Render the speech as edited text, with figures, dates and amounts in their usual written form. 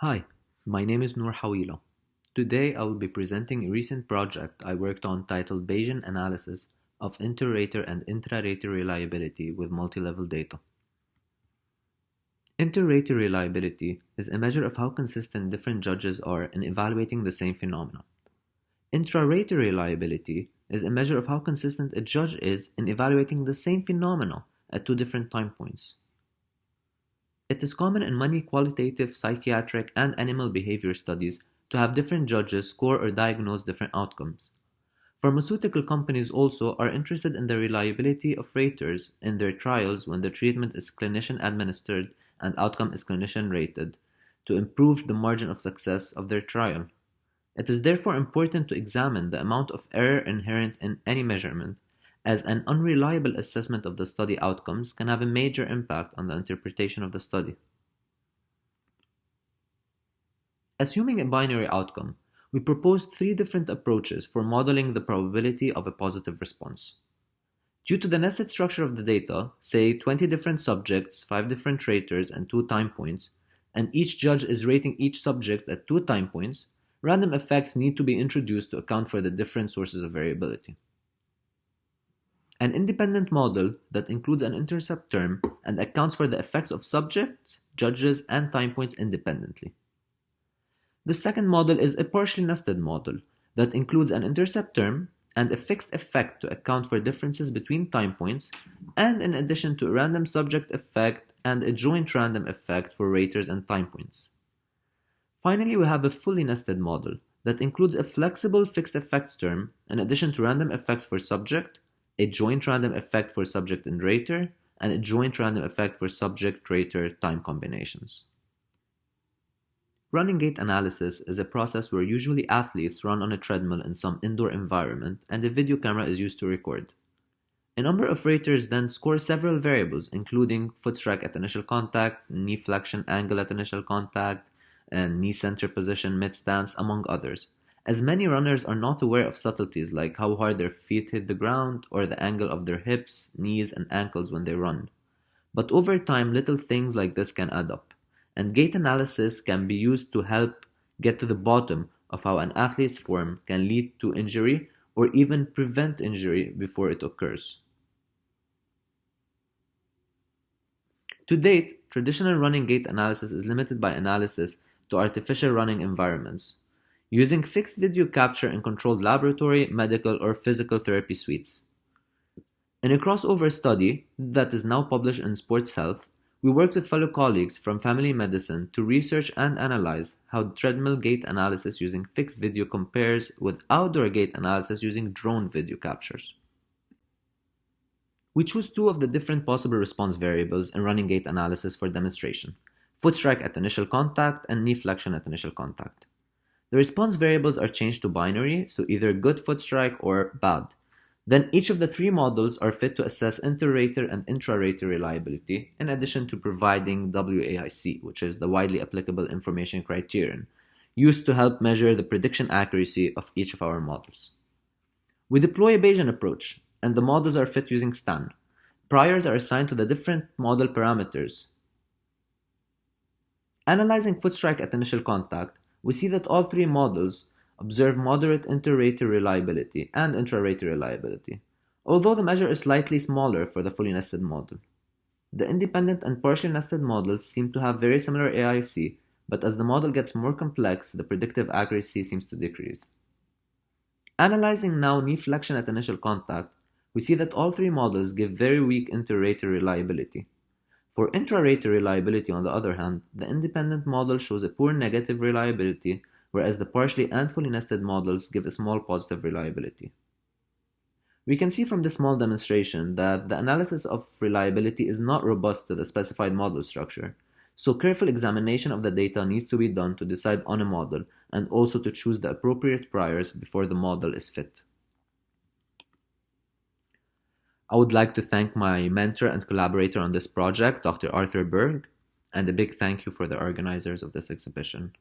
Hi, my name is Noor Hawila. Today I will be presenting a recent project I worked on titled Bayesian Analysis of Interrater and Intrarater Reliability with Multilevel Data. Interrater reliability is a measure of how consistent different judges are in evaluating the same phenomena. Intrarater reliability is a measure of how consistent a judge is in evaluating the same phenomena at two different time points. It is common in many qualitative, psychiatric, and animal behavior studies to have different judges score or diagnose different outcomes. Pharmaceutical companies also are interested in the reliability of raters in their trials when the treatment is clinician administered and outcome is clinician rated to improve the margin of success of their trial. It is therefore important to examine the amount of error inherent in any measurement, as an unreliable assessment of the study outcomes can have a major impact on the interpretation of the study. Assuming a binary outcome, we proposed three different approaches for modeling the probability of a positive response. Due to the nested structure of the data, say 20 different subjects, 5 different raters, and 2 time points, and each judge is rating each subject at 2 time points, random effects need to be introduced to account for the different sources of variability. An independent model that includes an intercept term and accounts for the effects of subjects, judges, and time points independently. The second model is a partially nested model that includes an intercept term and a fixed effect to account for differences between time points, and in addition to a random subject effect and a joint random effect for raters and time points. Finally, we have a fully nested model that includes a flexible fixed effects term in addition to random effects for subject, a joint random effect for subject and rater, and a joint random effect for subject-rater time combinations. Running gait analysis is a process where usually athletes run on a treadmill in some indoor environment and a video camera is used to record. A number of raters then score several variables, including foot strike at initial contact, knee flexion angle at initial contact, and knee center position mid-stance, among others, as many runners are not aware of subtleties like how hard their feet hit the ground or the angle of their hips, knees, and ankles when they run. But over time, little things like this can add up, and gait analysis can be used to help get to the bottom of how an athlete's form can lead to injury or even prevent injury before it occurs. To date, traditional running gait analysis is limited by analysis to artificial running environments, using fixed video capture in controlled laboratory, medical, or physical therapy suites. In a crossover study that is now published in Sports Health, we worked with fellow colleagues from family medicine to research and analyze how treadmill gait analysis using fixed video compares with outdoor gait analysis using drone video captures. We choose two of the different possible response variables in running gait analysis for demonstration: foot strike at initial contact and knee flexion at initial contact. The response variables are changed to binary, so either good foot strike or bad. Then each of the three models are fit to assess interrater and intrarater reliability, in addition to providing WAIC, which is the widely applicable information criterion, used to help measure the prediction accuracy of each of our models. We deploy a Bayesian approach, and the models are fit using STAN. Priors are assigned to the different model parameters. Analyzing foot strike at initial contact, we see that all three models observe moderate interrater reliability and intrarater reliability, although the measure is slightly smaller for the fully nested model. The independent and partially nested models seem to have very similar AIC, but as the model gets more complex, the predictive accuracy seems to decrease. Analyzing now knee flexion at initial contact, we see that all three models give very weak interrater reliability. For intrarater reliability, on the other hand, the independent model shows a poor negative reliability, whereas the partially and fully nested models give a small positive reliability. We can see from this small demonstration that the analysis of reliability is not robust to the specified model structure, so careful examination of the data needs to be done to decide on a model and also to choose the appropriate priors before the model is fit. I would like to thank my mentor and collaborator on this project, Dr. Arthur Berg, and a big thank you for the organizers of this exhibition.